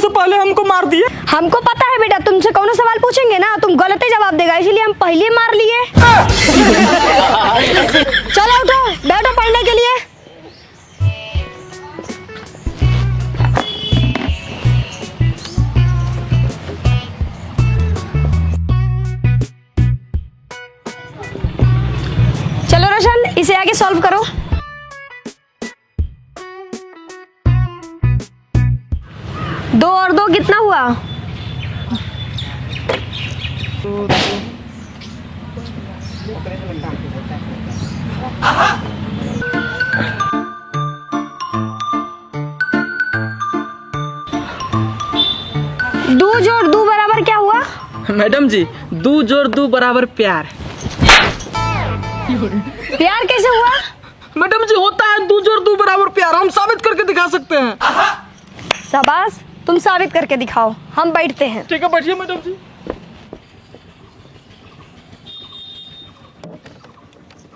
से पहले हमको मार दिए। हमको पता है बेटा, तुमसे कौन सवाल पूछेंगे ना तुम गलत ही जवाब देगा, इसलिए हम पहले मार लिए। चलो उठो, बैठो पढ़ने के लिए। चलो रोशन, इसे आगे सॉल्व करो। दो और दो कितना हुआ? दो जोड़ दो बराबर क्या हुआ? मैडम जी, 2 जोड़ 2 बराबर प्यार। प्यार कैसे हुआ? मैडम जी, होता है 2 जोड़ 2 बराबर प्यार, हम साबित करके दिखा सकते हैं। शाबाश, तुम साबित करके दिखाओ, हम बैठते हैं। ठीक है, बैठिए मैडम जी।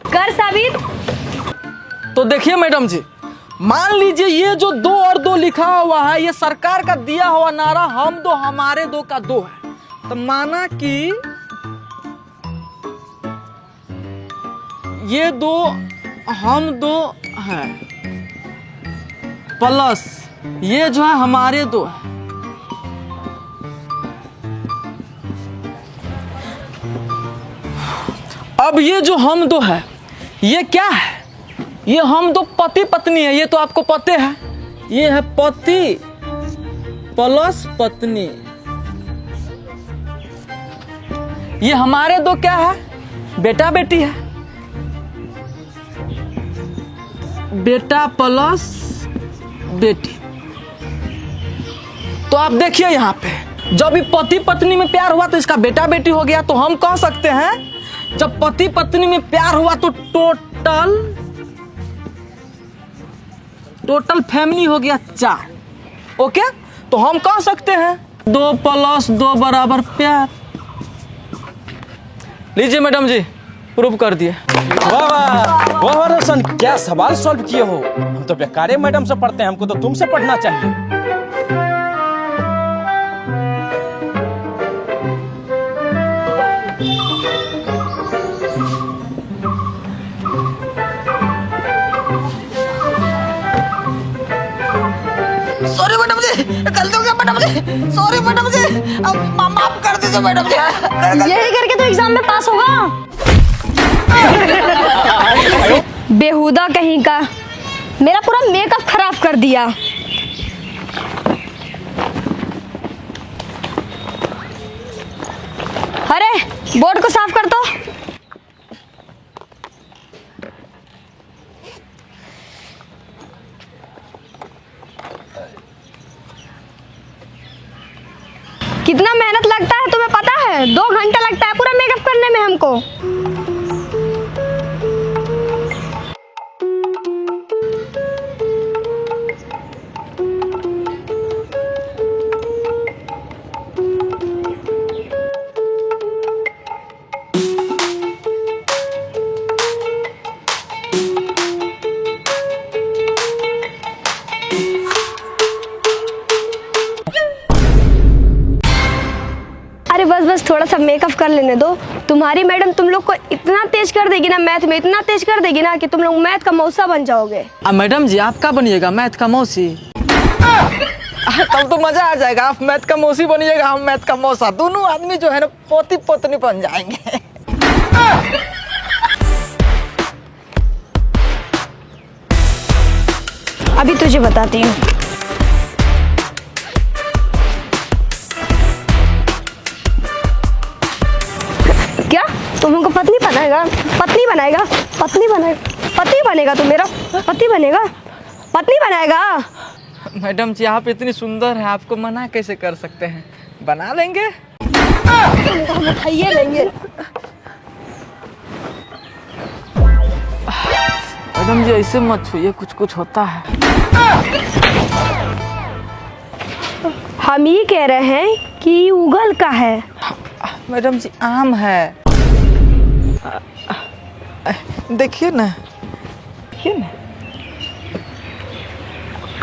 कर साबित। तो देखिए मैडम जी, मान लीजिए ये जो 2 और 2 लिखा हुआ है, ये सरकार का दिया हुआ नारा हम दो हमारे दो का 2 है। तो माना कि ये 2 हम 2 है प्लस ये जो है हमारे 2 है। अब ये जो हम 2 है ये क्या है? ये हम 2 पति पत्नी है, ये तो आपको पते है। ये है पति प्लस पत्नी। ये हमारे 2 क्या है? बेटा बेटी है। बेटा प्लस बेटी। तो आप देखिए यहाँ पे, जब ये पति पत्नी में प्यार हुआ तो इसका बेटा बेटी हो गया। तो हम कह सकते हैं जब पति पत्नी में प्यार हुआ तो टोटल फैमिली हो गया 4। ओके, तो हम कह सकते हैं 2 + 2 बराबर प्यार। लीजिए मैडम जी, प्रूव कर दिए। वाह वाह वाह रोशन, क्या सवाल सॉल्व किए हो। हम तो बेकारे मैडम से पढ़ते हैं, हमको तो तुमसे पढ़ना चाहिए। सॉरी मैडम जी, गलती हो गया मैडम जी, सॉरी मैडम जी, अब माफ कर दीजिए मैडम जी। यही करके तो एग्जाम में पास होगा। बेहुदा कहीं का, मेरा पूरा मेकअप खराब कर दिया। अरे बोर्ड को साफ कर दो। कितना मेहनत लगता है तुम्हें पता है? 2 घंटा लगता है पूरा मेकअप करने में हमको। अरे बस बस थोड़ा सा मेकअप कर लेने दो। तुम्हारी मैडम तुम लोग को इतना तेज कर देगी ना, मैथ में इतना तेज कर देगी ना कि तुम लोग मैथ का मौसा बन जाओगे। मैडम जी, आप क्या बनिएगा? मैथ का मौसी। तब तो मजा आ जाएगा। आप मैथ का मौसी बनिएगा, हम मैथ का मौसा, दोनों आदमी जो है ना पोती पोतनी बन जाएंगे। अभी तुझे बताती हूँ। क्या तुम हमको पत्नी बनाएगा? पत्नी बनाएगा? पत्नी बनाएगा? पति बनेगा? तू मेरा पति बनेगा? पत्नी बनाएगा? मैडम जी, आप इतनी सुंदर है, आपको मना कैसे कर सकते हैं? बना लेंगे। हम उठाइए लेंगे। मैडम जी, ऐसे मत छूइए, कुछ कुछ होता है। हम ये कह रहे हैं कि उगल का है। मैडम जी, आम है। देखिए ना, देखिए ना।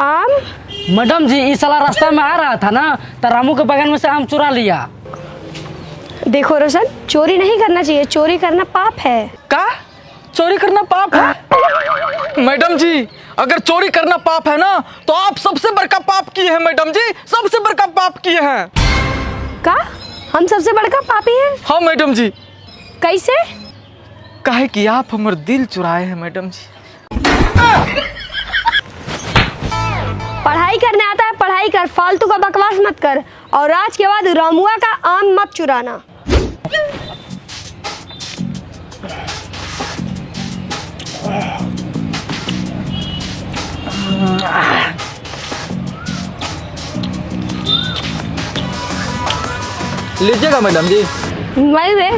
आम मैडम जी इस साला रास्ता में आ रहा था ना, तो रामू के बगल में से आम चुरा लिया। देखो रोशन, चोरी नहीं करना चाहिए, चोरी करना पाप है। का चोरी करना पाप है? मैडम जी अगर चोरी करना पाप है ना तो आप सबसे बड़का पाप किए हैं मैडम जी, सबसे बड़का पाप किए हैं। का हम सबसे बड़का पापी हैं? हाँ मैडम जी। कैसे? काहे कि आप हमारे दिल चुराए हैं मैडम जी। पढ़ाई करने आता है पढ़ाई कर, फालतू का बकवास मत कर। और आज के बाद रामुआ का आम मत चुराना। लीजिएगा मैडम जी। वही रे।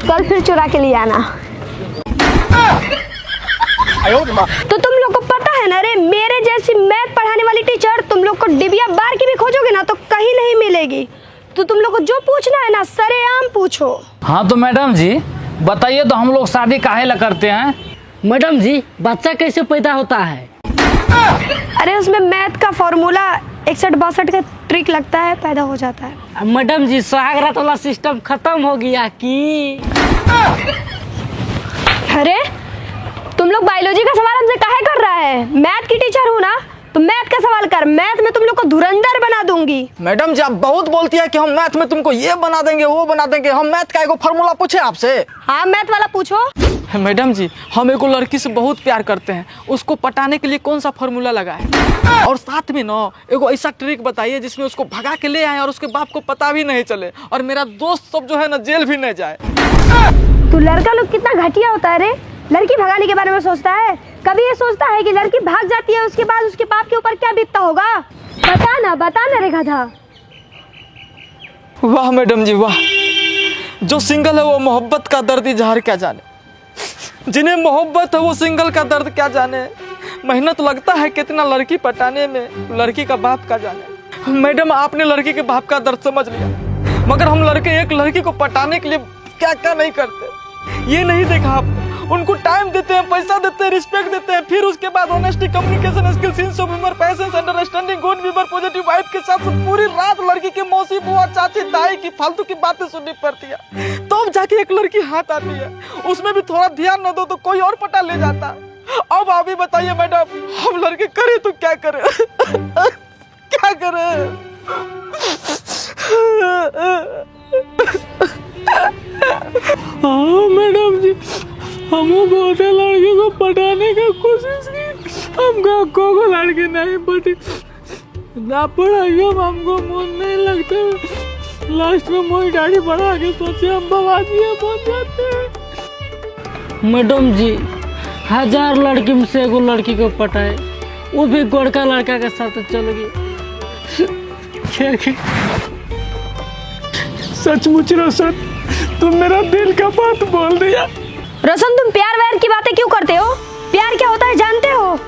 कल फिर चुरा के लिए आना। तो तुम लोग को पता है ना रे, मेरे जैसी मैथ पढ़ाने वाली टीचर तुम लोग को डिबिया बार की भी खोजोगे ना तो कहीं नहीं मिलेगी। तो तुम लोग को जो पूछना है ना सरेआम पूछो। हाँ तो मैडम जी बताइए, तो हम लोग शादी काहे ला करते हैं? मैडम जी बच्चा कैसे पैदा होता है? अरे उसमें मैथ का फॉर्मूला 61-62 का ट्रिक लगता है, पैदा हो जाता है। मैडम जी सुहागरात वाला सिस्टम खत्म हो गया कि? अरे तुम लोग बायोलॉजी का सवाल हमसे काहे कर रहा है? मैथ की टीचर हूँ ना, तो मैथ का सवाल कर। मैथ में तुम लोग को धुरंधर बना दूंगी। मैडम जी आप बहुत बोलती है कि हम मैथ में तुमको ये बना देंगे वो बना देंगे। हम मैथ का एगो फार्मूला पूछे आपसे? हाँ मैथ वाला पूछो। मैडम जी हम एगो लड़की से बहुत प्यार करते हैं, उसको पटाने के लिए कौन सा फार्मूला लगाए? और साथ में ना एगो ऐसा ट्रिक बताइए जिसमें उसको भगा के ले आए और उसके बाप को पता भी नहीं चले और मेरा दोस्त सब जो है ना जेल भी नहीं जाए। तू लड़का लोग कितना घटिया होता है रे। लड़की भगाने के बारे में सोचता है, कभी ये सोचता है कि लड़की भाग जाती है उसके बाद उसके बाप के ऊपर क्या बीतता होगा? बता ना रे गधा। वाह मैडम जी वाह, जो सिंगल है वो मोहब्बत का दर्द इजहार क्या जाने, जिन्हें मोहब्बत है वो सिंगल का दर्द क्या जाने। मेहनत लगता है कितना लड़की पटाने में, लड़की का बाप का जाने। मैडम आपने लड़की के बाप का दर्द समझ लिया, मगर हम लड़के एक लड़की को पटाने के लिए क्या क्या नहीं करते ये नहीं देखा आप। उनको टाइम देते हैं, पैसा देते हैं, रिस्पेक्ट देते हैं, फिर उसके बाद honesty, communication skill, sense of humour, patience, understanding, good viewer, positive vibe के साथ पूरी रात लड़की के मौसी बुआ चाची ताई की फालतू की बातें सुननी पड़ती है। तो जाके एक लड़की हाथ आती है, उसमें भी थोड़ा ध्यान न दो तो कोई और पटा ले जाता। अब आप ही बताइए मैडम, हम लड़के करें तो क्या करें? क्या करें? हाँ मैडम जी हम बहुत लड़की को पटाने का कोशिश की, हमको को लड़के नहीं पटे ना पढ़ाई हमको मन नहीं लगता। लास्ट में मोई गाड़ी बढ़ा के सोचे हम बवाजिया बन जाते हैं। मैडम जी 1000 लड़की में से एगो लड़की को पटाए, वो भी गोरका लड़का के साथ चल गई। सचमुच रोशन तुम मेरा दिल का बात बोल दिया। रोशन तुम प्यार व्यार की बातें क्यों करते हो? प्यार क्या होता है जानते हो?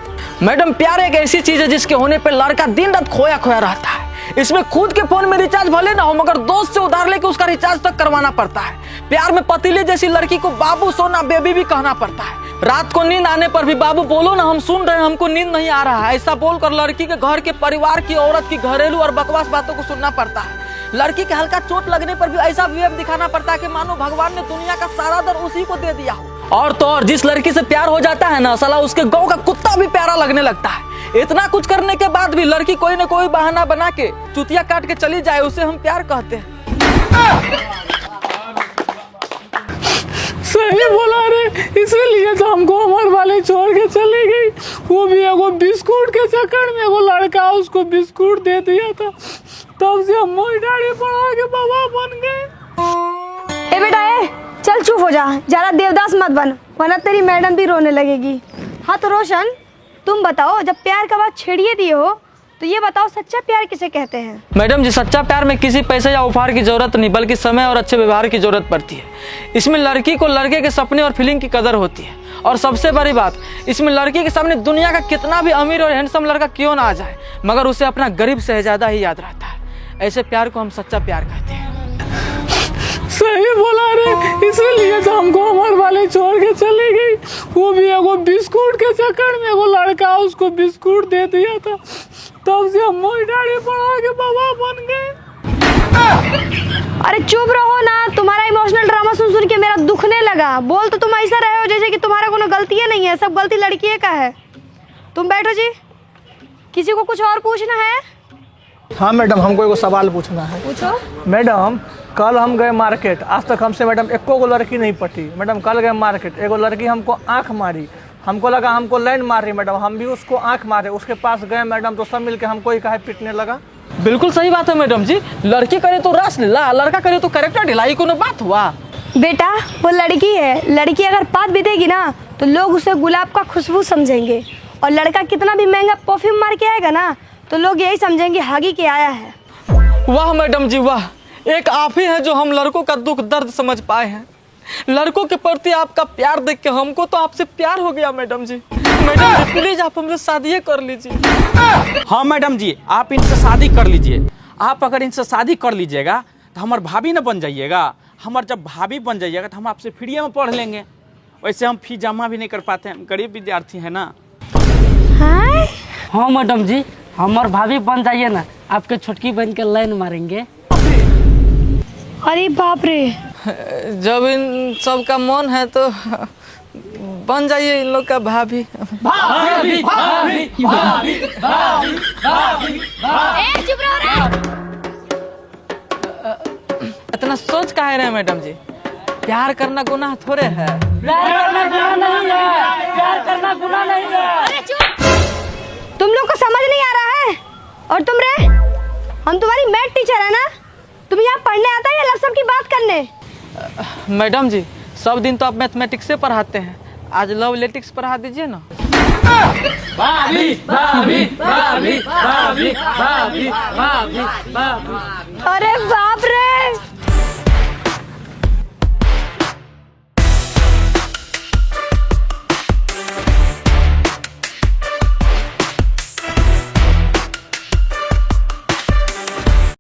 मैडम प्यार एक ऐसी चीज है जिसके होने पे लड़का दिन रात खोया खोया रहता है। इसमें खुद के फोन में रिचार्ज भले ना हो मगर दोस्त से उधार लेके उसका रिचार्ज तक करवाना पड़ता है। प्यार में पतीले जैसी लड़की को बाबू सोना बेबी भी कहना पड़ता है। रात को नींद आने पर भी बाबू बोलो ना हम सुन रहे हैं, हमको नींद नहीं आ रहा है, ऐसा बोलकर लड़की के घर के परिवार की औरत की घरेलू और बकवास बातों को सुनना पड़ता है। लड़की के हल्का चोट लगने पर भी ऐसा वेब दिखाना पड़ता है कि मानो भगवान ने दुनिया का सारा दर्द उसी को दे दिया हो। और तो और जिस लड़की से प्यार हो जाता है ना साला उसके गांव का कुत्ता भी प्यारा लगने लगता है। इतना कुछ करने के बाद भी लड़की कोई न कोई बहाना बना के चुतिया काट के चली जाए, उसे हम प्यार कहते हैं। सही बोला रे, इसलिए तो हमको हमारे वाले छोड़ के चली गई। वो भी एगो बिस्कुट के चक्कर में, एगो लड़का उसको बिस्कुट दे दिया था, तब से हम मोई गाड़ी बढ़ा के बाबा बन गए। ए बेटा ए, चल चुप हो जा, ज्यादा देवदास मत बन वरना तेरी मैडम भी रोने लगेगी। हाँ तो रोशन तुम बताओ, जब प्यार का बात छेड़िए दिए हो तो ये बताओ सच्चा प्यार किसे कहते हैं? मैडम जी सच्चा प्यार में किसी पैसे या उपहार की जरूरत नहीं बल्कि समय और अच्छे व्यवहार की जरूरत पड़ती है। इसमें लड़की को लड़के के सपने और फीलिंग की कदर होती है। और सबसे बड़ी बात, इसमें लड़की के सामने दुनिया का कितना भी अमीर और हैंडसम लड़का क्यों ना आ जाए, मगर उसे अपना गरीब शहजादा ही याद रहता है। ऐसे प्यार को हम सच्चा प्यार कहते हैं। सही बोला रे, इसलिए तो हमको हमारे वाले छोड़ के चली गई। वो भी एगो बिस्कुट के चक्कर में, एगो लड़का उसको बिस्कुट दे दिया था, तब से हम मोई दाढ़ी बढ़ा के बाबा बन गए। अरे चुप रहो ना, तुम्हारा इमोशनल ड्रामा सुन सुन के मेरा दुखने लगा। बोल तो तुम ऐसा रहे हो जैसे कि तुम्हारा कोनो गलती नहीं है, सब गलती लड़की का है। तुम बैठो जी, किसी को कुछ और पूछना है? हाँ मैडम, हमको एगो सवाल पूछना है। पूछो। मैडम कल हम गए मार्केट, आज तक हमसे मैडम एको गो लड़की नहीं पटी। मैडम कल गए मार्केट, एगो लड़की हमको आंख मारी, हमको लगा हमको लाइन मार रही मैडम, हम भी उसको आंख मारे, उसके पास गए मैडम तो सब मिलके हमको ही काहे पीटने लगा। बिल्कुल सही बात है मैडम जी, लड़की करे तो रस लीला, लड़का करे तो कैरेक्टर ढिलाई, कोनो बात हुआ। बेटा वो लड़की है, लड़की अगर पात भी देगी ना तो लोग उसे गुलाब का खुशबू समझेंगे, और लड़का कितना भी महंगा परफ्यूम मार के आएगा ना तो लोग यही समझेंगे हागी के आया है। वाह मैडम जी वाह, एक आप ही हैं जो हम लड़कों का दुख दर्द समझ पाए हैं। लड़कों के प्रति आपका प्यार देख के हमको तो आपसे प्यार हो गया madam ji. Madam ji please आप हमसे शादी कर लीजिए। हाँ मैडम जी, आप इनसे शादी कर लीजिए। आप अगर इनसे शादी कर लीजिएगा तो हमारे भाभी न बन जाइएगा। हमारे जब भाभी बन जाइएगा तो हम आपसे फ्री में पढ़ लेंगे। वैसे हम फी जमा भी नहीं कर पाते हैं, गरीब विद्यार्थी है ना। हाँ? हाँ मैडम जी, हमार भाभी बन जाइए ना, आपके छुटकी बन के लाइन मारेंगे। अरे बाप रे, जब इन सब का मन है तो बन जाइए इन लोग का भाभी। इतना सोच काहे रहे मैडम जी, प्यार करना गुनाह थोड़े है। तुम लोग को समझ नहीं आ रहा है? और तुम रे, हम तुम्हारी मैथ टीचर है ना, तुम यहाँ पढ़ने आता है या लफ्ज़ की बात करने? मैडम जी सब दिन तो आप मैथमेटिक्स से पढ़ाते हैं, आज लव लेटिक्स पढ़ा दीजिए ना। अरे बाप रे,